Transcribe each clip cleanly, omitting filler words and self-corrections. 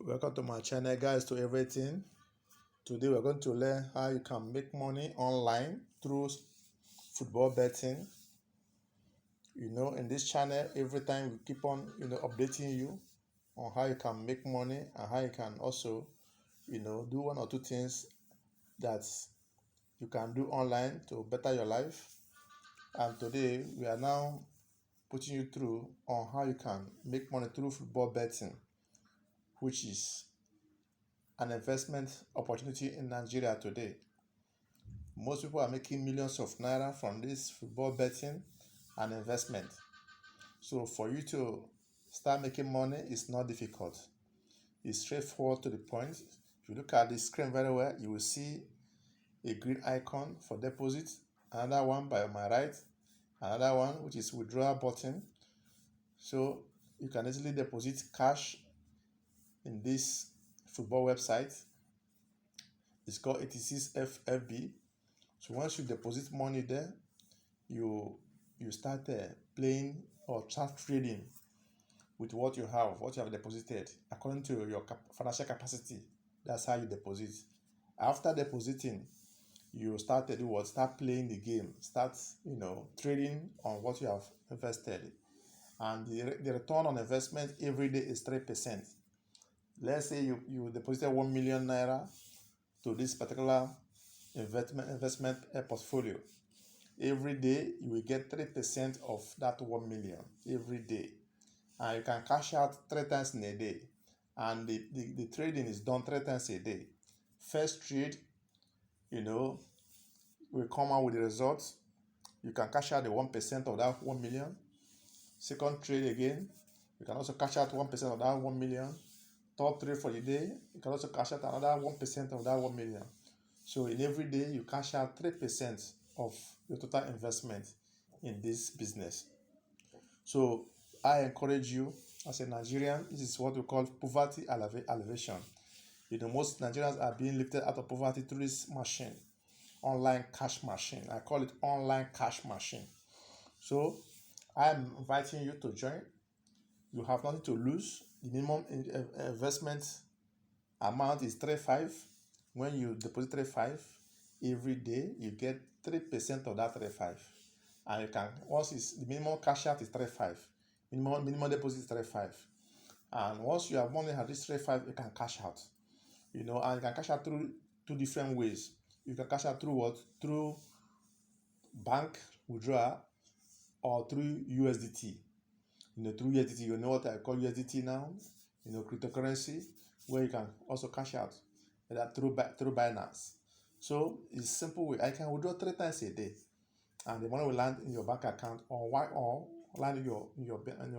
Welcome to my channel, guys, to everything. Today we're going to learn how you can make money online through football betting. In this channel, every time we keep on updating you on how you can make money and how you can also do one or two things that you can do online to better your life. And today we are now putting you through on how you can make money through football betting, which is an investment opportunity in Nigeria today. Most people are making millions of naira from this football betting and investment. So for you to start making money is not difficult. It's straightforward to the point. If you look at the screen very well, you will see a green icon for deposit, another one by my right, another one which is withdrawal button. So you can easily deposit cash in this football website. It's called 86FFB. So once you deposit money there, you start playing or start trading with what you have deposited according to your financial capacity. That's how you deposit. After depositing, you start to do what? Start playing the game. Start trading on what you have invested, and the return on investment every day is 3%. Let's say you deposited 1 million naira to this particular investment portfolio. Every day you will get 3% of that 1 million every day, and you can cash out 3 times in a day, and the trading is done 3 times a day. First trade will come out with the results. You can cash out the 1% of that 1 million. Second trade again, you can also cash out 1% of that 1 million. Third trade for the day, you can also cash out another 1% of that 1 million. So in every day, you cash out 3% of your total investment in this business. So I encourage you, as a Nigerian, this is what we call poverty elevation. Most Nigerians are being lifted out of poverty through this machine, online cash machine. I call it online cash machine. So I'm inviting you to join. You have nothing to lose. The minimum investment amount is 3.5. When you deposit 3.5 every day, you get 3% of that 3.5. And you can, once it's the minimum cash out is 3.5. Minimum deposit is 3.5. And once you have money at this 3.5, you can cash out. And you can cash out through two different ways. You can cash out through what? Through bank withdrawal or through USDT. Through USDT, you know what I call USDT now? Cryptocurrency, where you can also cash out that through Binance. So it's simple way. I can withdraw 3 times a day, and the money will land in your bank account or land in your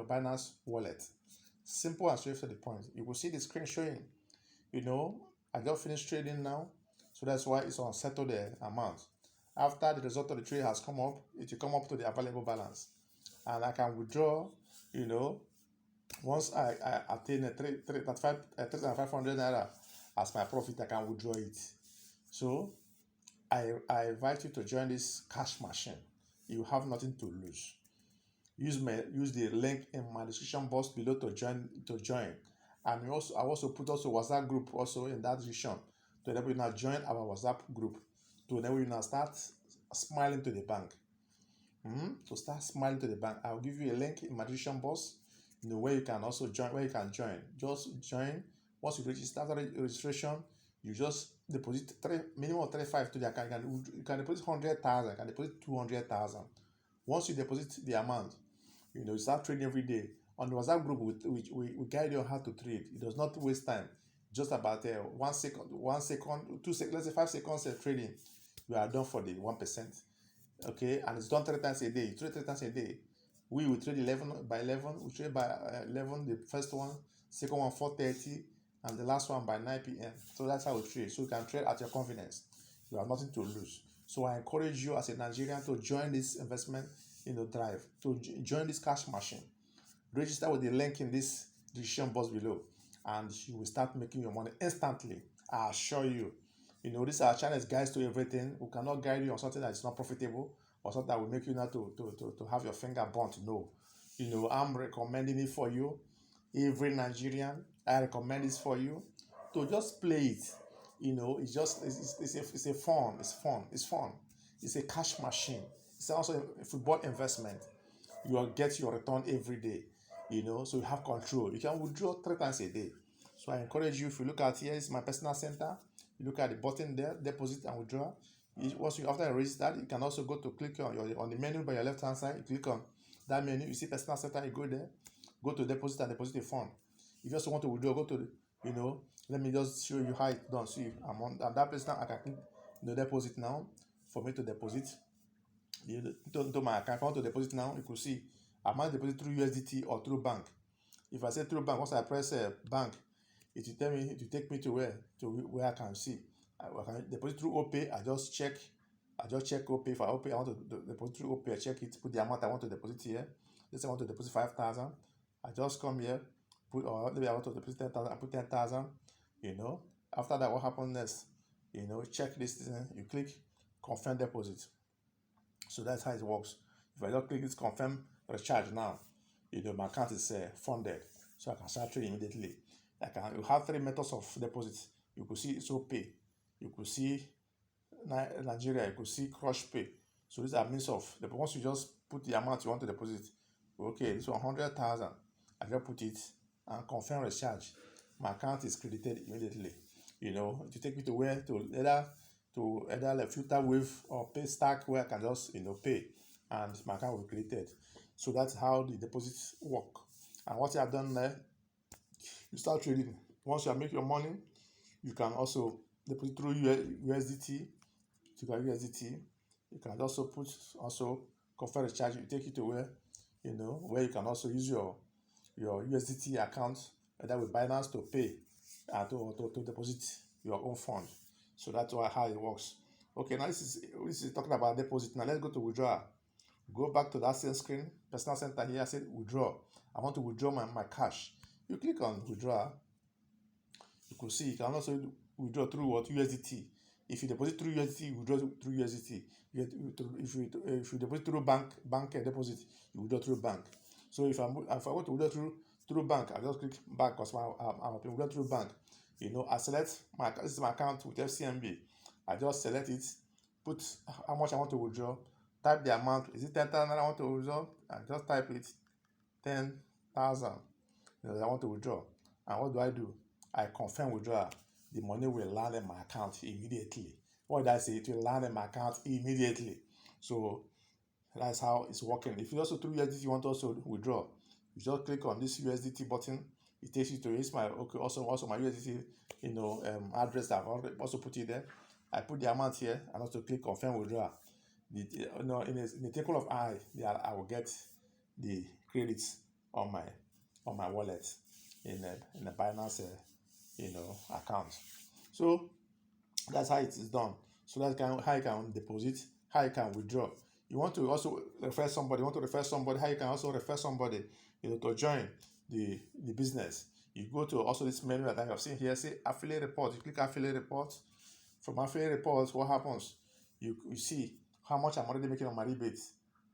Binance wallet. Simple and straight to the point. You will see the screen showing. I just finished trading now, so that's why it's on settle the amount. After the result of the trade has come up, it will come up to the available balance, and I can withdraw. Once I attain 3,500 naira as my profit, I can withdraw it. So I invite you to join this cash machine. You have nothing to lose. Use the link in my description box below to join. And I also put WhatsApp group also in that description to enable you now join our WhatsApp group to enable you now start smiling to the bank. To start smiling to the bank, I'll give you a link in my description box, where you can also join. Just join. Once you register registration, you just deposit minimum of 3.5 to the account. You can deposit 100,000. You can deposit 200,000. Once you deposit the amount, you start trading every day. On the WhatsApp group, we guide you on how to trade. It does not waste time. Just about 1 second, 2 seconds, let's say 5 seconds of trading, you are done for the 1%. Okay, and it's done 3 times a day. You trade 3 times a day. We will trade 11 by 11. We trade by 11, the first one, second one 4:30, and the last one by 9 p.m. So that's how we trade. So you can trade at your convenience. You have nothing to lose. So I encourage you as a Nigerian to join this investment drive, to join this cash machine. Register with the link in this description box below, and you will start making your money instantly. I assure you. This our channel is guides to everything. We cannot guide you on something that is not profitable or something that will make you not to have your finger burnt. No. I'm recommending it for you. Every Nigerian, I recommend this for you to just play it. It's just it's a fun. It's fun. It's fun. It's a cash machine. It's also a football investment. You will get your return every day. So you have control. You can withdraw 3 times a day. So I encourage you, if you look at here, is my personal center. You look at the button there, deposit and withdraw. Once you after you register, you can also go to click on the menu by your left hand side. You click on that menu, you see personal center, you go there, go to deposit and deposit a fund. If you also want to withdraw, go to let me just show you how it's done. See, I'm on and that place now. I can click the deposit now for me to deposit into my account. If I want to deposit now, you could see I might deposit through USDT or through bank. If I say through bank, once I press bank, it will tell me, it will take me to where I can see. I can deposit through OPay. I just check OPay. If I OPay, I want to deposit through OPay. I check it, put the amount I want to deposit here. Let's say I want to deposit 5,000. I just come here, or maybe I want to deposit 10,000. I put 10,000. After that, what happens next? Check this. You click confirm deposit. So that's how it works. If I just click this confirm recharge now, my account is funded, so I can start trading immediately. You have 3 methods of deposit. You could see it's OPay, you could see Nigeria, you could see Crush Pay. So these are means of once you just put the amount you want to deposit. Okay, this 100,000. I just put it and confirm recharge. My account is credited immediately. To take me to where to either like filter wave or pay stack where I can just pay and my account will be created. So that's how the deposits work. And what you have done there, you start trading. Once you make your money, you can also deposit through USDT. You can also put confirm recharge. You take it to where you can also use your USDT account either with Binance to pay and to deposit your own fund. So that's how it works. Okay, now this is talking about deposit. Now let's go to withdrawal. Go back to that same screen, personal center here. I said withdraw. I want to withdraw my cash. You click on withdraw. You can see you can also withdraw through what? USDT. If you deposit through USDT, you withdraw through USDT. If you deposit through bank deposit, you withdraw through bank. So if I want to withdraw through bank, I just click bank because I'm withdraw through bank. I select this is my account with FCMB. I just select it, put how much I want to withdraw, type the amount. Is it 10,000 I want to withdraw? I just type it 10,000. I want to withdraw. And what do? I confirm withdrawal. The money will land in my account immediately. What did I say? It will land in my account immediately. So that's how it's working. If you also through USDT you want to also withdraw, you just click on this USDT button. It takes you to also my USDT address that I've also put it there. I put the amount here and also click confirm withdrawal. In the twinkle of eye, I will get the credits on my wallet in the Binance account. So that's how it is done. So that's how you can deposit, how you can withdraw. You want to also refer somebody. How you can also refer somebody to join the business. You go to also this menu that I have seen here, say affiliate report. You click affiliate report. From affiliate reports, what happens? You see how much I'm already making on my rebate.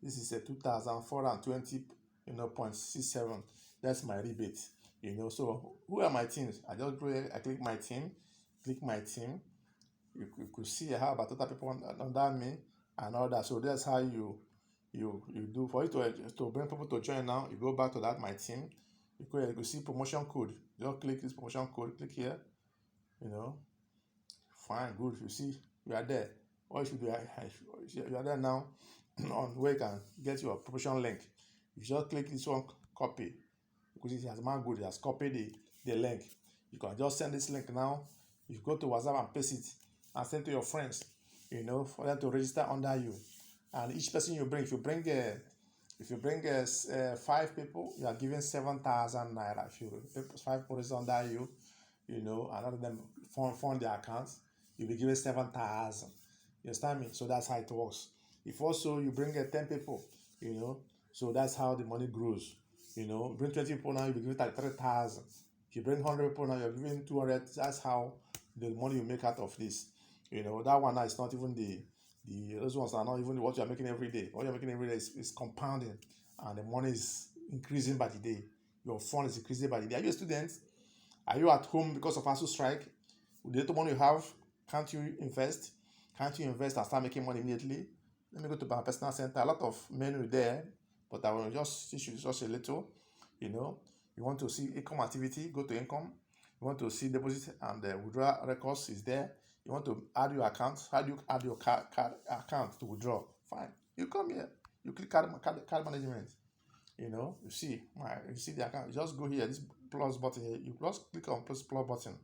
This is a 2,420.67. That's my rebate. So who are my teams? I just go here, I click my team. You could see I have about total people under me and all that. So that's how you do. For you to bring people to join now, you go back to that my team. You go here, you could see promotion code. Just click this promotion code, click here. Fine, good. You see, you are there. What you should do, you are there now on where you can get your promotion link. You just click this one, copy. Because it has marked good, it has copied the link. You can just send this link now. You go to WhatsApp and paste it and send to your friends, for them to register under you. And each person you bring, if you bring 5 people, you are giving 7,000 naira. If you 5 people register under you, and all of them fund their accounts, you'll be given 7,000. You understand me? So that's how it works. If also you bring 10 people, so that's how the money grows. Bring 20 people now, you'll be given 33,000. If you bring 100 people now, you're giving 200. That's how the money you make out of this. That one now is not even those ones are not even what you're making every day. What you're making every day is compounding, and the money is increasing by the day. your fund is increasing by the day. Are you a student? Are you at home because of ASU strike? With the little money you have, can't you invest? Can't you invest and start making money immediately? Let me go to my personal center. A lot of menu there, but I will just teach you just a little. You know, you want to see income activity, go to income. You want to see deposit and withdrawal records is there. You want to add your account. How do you add your card account to withdraw? Fine. You come here. You click card management. You see the account. You just go here, this plus button here. You just click on plus button.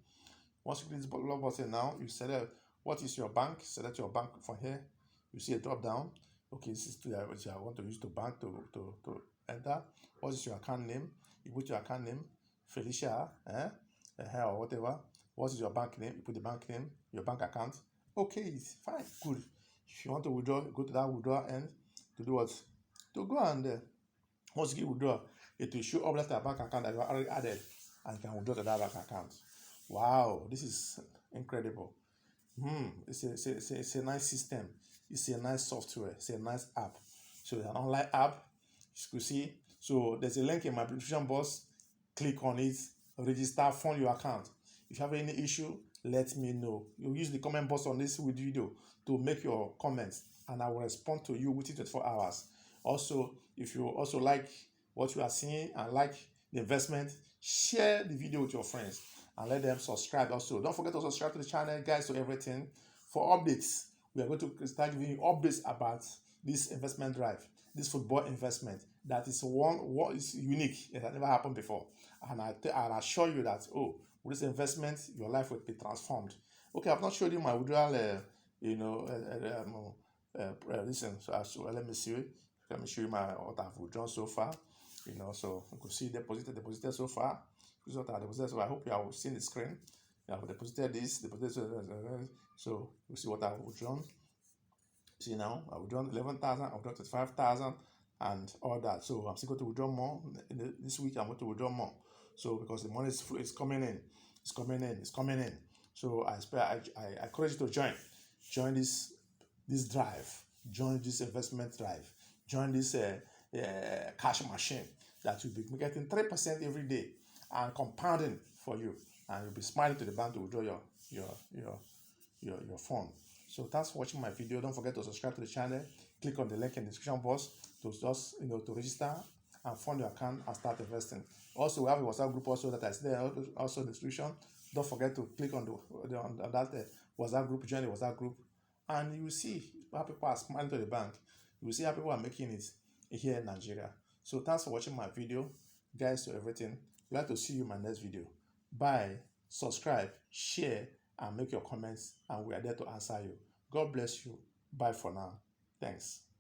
Once you click this plus button now, you select what is your bank. Select your bank from here. You see a drop down. Okay, this is which I want to use to bank to enter. What is your account name? You put your account name, Felicia, or whatever. What is your bank name? You put the bank name, your bank account. Okay, it's fine, good. If you want to withdraw, go to that withdraw end to do what? To go and once you withdraw, it will show up that bank account that you already added and you can withdraw to that bank account. Wow, this is incredible. It's a nice system. It's a nice software. It's a nice app. So it's an online app. You could see. So there's a link in my description box. Click on it. Register. Fund your account. If you have any issue, let me know. You use the comment box on this video to make your comments, and I will respond to you within 24 hours. Also, if you also like what you are seeing and like the investment, share the video with your friends and let them subscribe. Also, don't forget to subscribe to the channel, guys, to everything. For updates, we are going to start giving you updates about this investment drive, this football investment that is what is unique. It has never happened before, and I assure you that with this investment, your life will be transformed. Okay, I've not showed you my withdrawal. Listen. So let me see. Let me show you what I've withdrawn so far. So you can see deposited so far. This is what I deposited. So I hope you have seen the screen. I have deposited this, so you see what I've withdrawn. See now, I've withdrawn 11,000, I've withdrawn 35,000, and all that. So I'm still going to withdraw more this week. I'm going to withdraw more. So because the money is coming in, it's coming in. So I encourage you to join this drive, join this investment drive, join this cash machine that will be getting 3% every day and compounding for you, and you'll be smiling to the bank to withdraw your fund. So thanks for watching my video. Don't forget to subscribe to the channel. Click on the link in the description box to just to register and fund your account and start investing. Also, we have a WhatsApp group also that is there also in the description. Don't forget to click on that WhatsApp group, join the WhatsApp group, and you will see how people are smiling to the bank. You will see how people are making it here in Nigeria. So thanks for watching my video, guys, to everything. Glad to see you in my next video. Bye. Subscribe, share, and make your comments, and we are there to answer you. God bless you. Bye for now. Thanks.